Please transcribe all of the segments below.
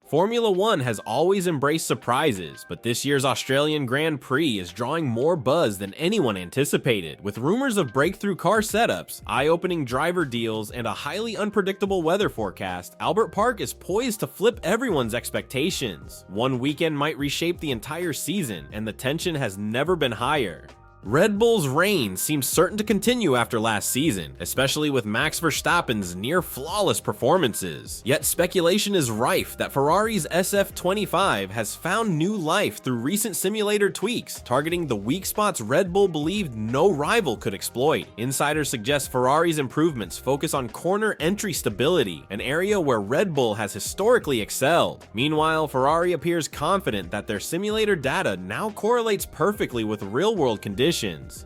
Formula One has always embraced surprises, but this year's Australian Grand Prix is drawing more buzz than anyone anticipated, with rumors of breakthrough car setups, eye-opening driver deals, and a highly unpredictable weather forecast. Albert Park is poised to flip everyone's expectations. One weekend might reshape the entire season, and the tension has never been higher. Red Bull's reign seems certain to continue after last season, especially with Max Verstappen's near-flawless performances. Yet speculation is rife that Ferrari's SF25 has found new life through recent simulator tweaks, targeting the weak spots Red Bull believed no rival could exploit. Insiders suggest Ferrari's improvements focus on corner entry stability, an area where Red Bull has historically excelled. Meanwhile, Ferrari appears confident that their simulator data now correlates perfectly with real-world conditions,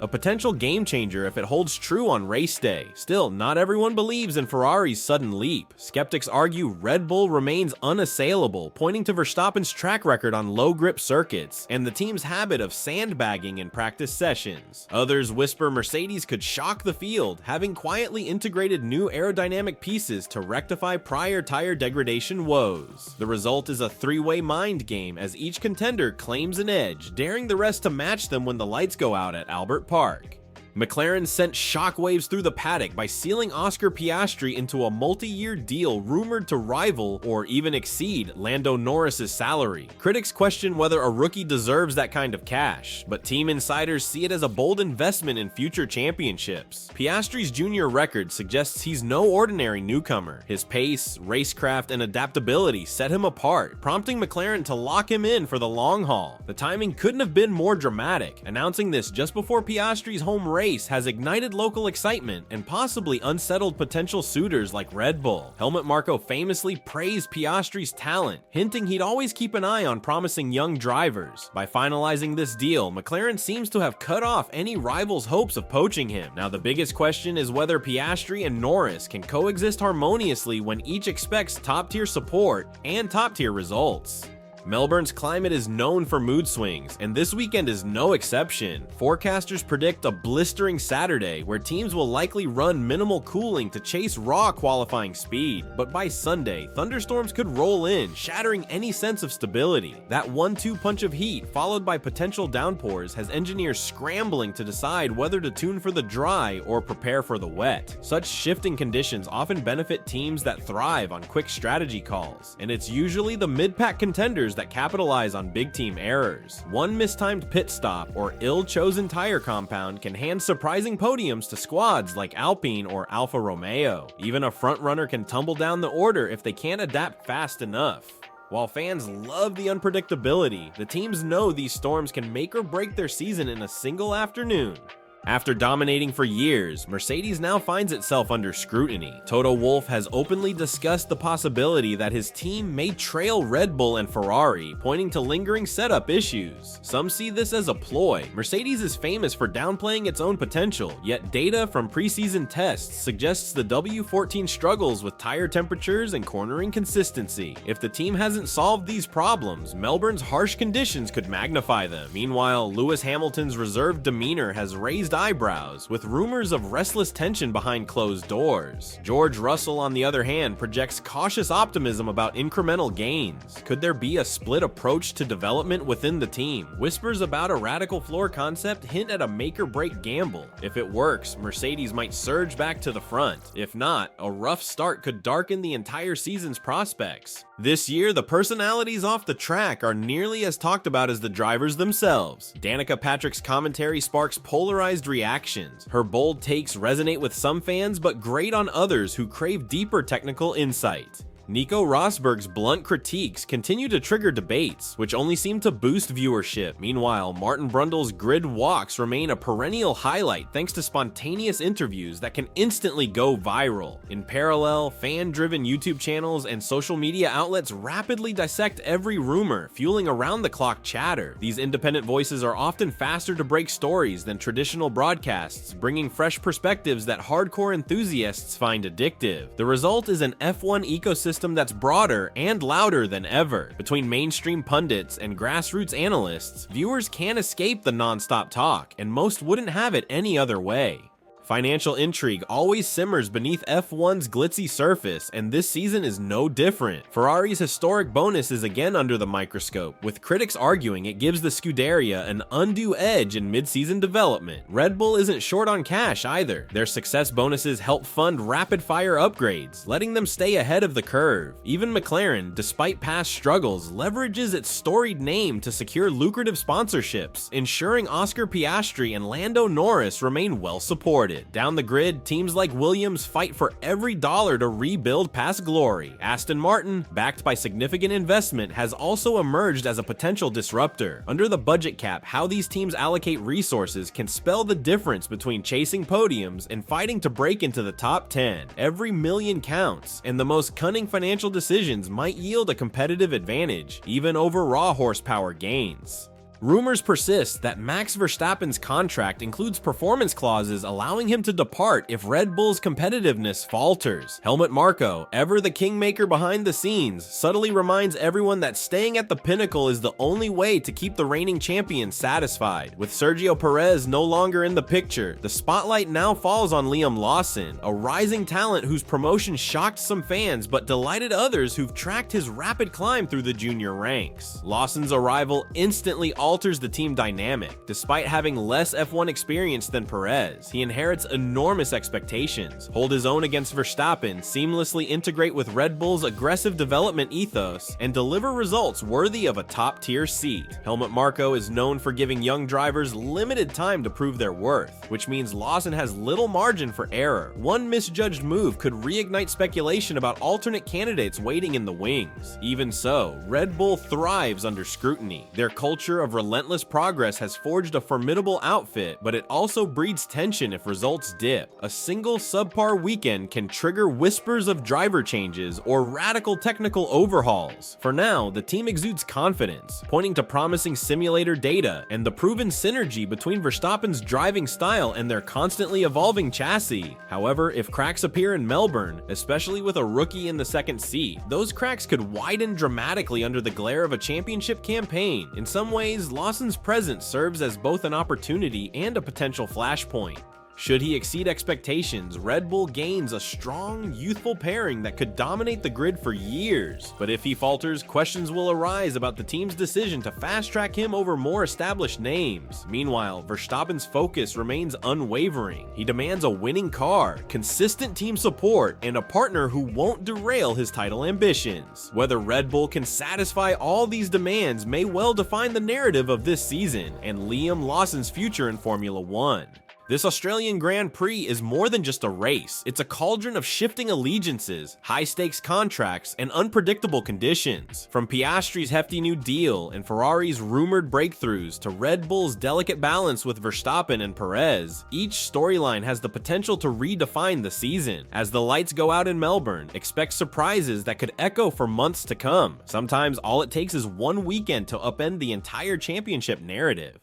a potential game changer if it holds true on race day. Still, not everyone believes in Ferrari's sudden leap. Skeptics argue Red Bull remains unassailable, pointing to Verstappen's track record on low-grip circuits and the team's habit of sandbagging in practice sessions. Others whisper Mercedes could shock the field, having quietly integrated new aerodynamic pieces to rectify prior tire degradation woes. The result is a three-way mind game as each contender claims an edge, daring the rest to match them when the lights go out at Albert Park. McLaren sent shockwaves through the paddock by sealing Oscar Piastri into a multi-year deal rumored to rival or even exceed Lando Norris's salary. Critics question whether a rookie deserves that kind of cash, but team insiders see it as a bold investment in future championships. Piastri's junior record suggests he's no ordinary newcomer. His pace, racecraft, and adaptability set him apart, prompting McLaren to lock him in for the long haul. The timing couldn't have been more dramatic. Announcing this just before Piastri's home race has ignited local excitement and possibly unsettled potential suitors like Red Bull. Helmut Marko famously praised Piastri's talent, hinting he'd always keep an eye on promising young drivers. By finalizing this deal, McLaren seems to have cut off any rival's hopes of poaching him. Now, the biggest question is whether Piastri and Norris can coexist harmoniously when each expects top-tier support and top-tier results. Melbourne's climate is known for mood swings, and this weekend is no exception. Forecasters predict a blistering Saturday where teams will likely run minimal cooling to chase raw qualifying speed. But by Sunday, thunderstorms could roll in, shattering any sense of stability. That 1-2 punch of heat, followed by potential downpours, has engineers scrambling to decide whether to tune for the dry or prepare for the wet. Such shifting conditions often benefit teams that thrive on quick strategy calls, and it's usually the mid-pack contenders that capitalize on big team errors. One mistimed pit stop or ill-chosen tire compound can hand surprising podiums to squads like Alpine or Alfa Romeo. Even a front-runner can tumble down the order if they can't adapt fast enough. While fans love the unpredictability, the teams know these storms can make or break their season in a single afternoon. After dominating for years, Mercedes now finds itself under scrutiny. Toto Wolff has openly discussed the possibility that his team may trail Red Bull and Ferrari, pointing to lingering setup issues. Some see this as a ploy. Mercedes is famous for downplaying its own potential, yet data from preseason tests suggests the W14 struggles with tire temperatures and cornering consistency. If the team hasn't solved these problems, Melbourne's harsh conditions could magnify them. Meanwhile, Lewis Hamilton's reserved demeanor has raised eyebrows, with rumors of restless tension behind closed doors. George Russell, on the other hand, projects cautious optimism about incremental gains. Could there be a split approach to development within the team? Whispers about a radical floor concept hint at a make-or-break gamble. If it works, Mercedes might surge back to the front. If not, a rough start could darken the entire season's prospects. This year, the personalities off the track are nearly as talked about as the drivers themselves. Danica Patrick's commentary sparks polarized reactions. Her bold takes resonate with some fans, but grate on others who crave deeper technical insight. Nico Rosberg's blunt critiques continue to trigger debates, which only seem to boost viewership. Meanwhile, Martin Brundle's grid walks remain a perennial highlight thanks to spontaneous interviews that can instantly go viral. In parallel, fan-driven YouTube channels and social media outlets rapidly dissect every rumor, fueling around-the-clock chatter. These independent voices are often faster to break stories than traditional broadcasts, bringing fresh perspectives that hardcore enthusiasts find addictive. The result is an F1 ecosystem that's broader and louder than ever. Between mainstream pundits and grassroots analysts, viewers can't escape the non-stop talk, and most wouldn't have it any other way. Financial intrigue always simmers beneath F1's glitzy surface, and this season is no different. Ferrari's historic bonus is again under the microscope, with critics arguing it gives the Scuderia an undue edge in mid-season development. Red Bull isn't short on cash either. Their success bonuses help fund rapid-fire upgrades, letting them stay ahead of the curve. Even McLaren, despite past struggles, leverages its storied name to secure lucrative sponsorships, ensuring Oscar Piastri and Lando Norris remain well supported. Down the grid, teams like Williams fight for every dollar to rebuild past glory. Aston Martin, backed by significant investment, has also emerged as a potential disruptor. Under the budget cap, how these teams allocate resources can spell the difference between chasing podiums and fighting to break into the top 10. Every million counts, and the most cunning financial decisions might yield a competitive advantage, even over raw horsepower gains. Rumors persist that Max Verstappen's contract includes performance clauses allowing him to depart if Red Bull's competitiveness falters. Helmut Marko, ever the kingmaker behind the scenes, subtly reminds everyone that staying at the pinnacle is the only way to keep the reigning champion satisfied. With Sergio Perez no longer in the picture, the spotlight now falls on Liam Lawson, a rising talent whose promotion shocked some fans but delighted others who've tracked his rapid climb through the junior ranks. Lawson's arrival instantly alters the team dynamic. Despite having less F1 experience than Perez, he inherits enormous expectations, hold his own against Verstappen, seamlessly integrate with Red Bull's aggressive development ethos, and deliver results worthy of a top-tier seat. Helmut Marko is known for giving young drivers limited time to prove their worth, which means Lawson has little margin for error. One misjudged move could reignite speculation about alternate candidates waiting in the wings. Even so, Red Bull thrives under scrutiny. Their culture of relentless progress has forged a formidable outfit, but it also breeds tension if results dip. A single subpar weekend can trigger whispers of driver changes or radical technical overhauls. For now, the team exudes confidence, pointing to promising simulator data and the proven synergy between Verstappen's driving style and their constantly evolving chassis. However, if cracks appear in Melbourne, especially with a rookie in the second seat, those cracks could widen dramatically under the glare of a championship campaign. In some ways, Lawson's presence serves as both an opportunity and a potential flashpoint. Should he exceed expectations, Red Bull gains a strong, youthful pairing that could dominate the grid for years. But if he falters, questions will arise about the team's decision to fast-track him over more established names. Meanwhile, Verstappen's focus remains unwavering. He demands a winning car, consistent team support, and a partner who won't derail his title ambitions. Whether Red Bull can satisfy all these demands may well define the narrative of this season and Liam Lawson's future in Formula One. This Australian Grand Prix is more than just a race. It's a cauldron of shifting allegiances, high-stakes contracts, and unpredictable conditions. From Piastri's hefty new deal and Ferrari's rumored breakthroughs to Red Bull's delicate balance with Verstappen and Perez, each storyline has the potential to redefine the season. As the lights go out in Melbourne, expect surprises that could echo for months to come. Sometimes all it takes is one weekend to upend the entire championship narrative.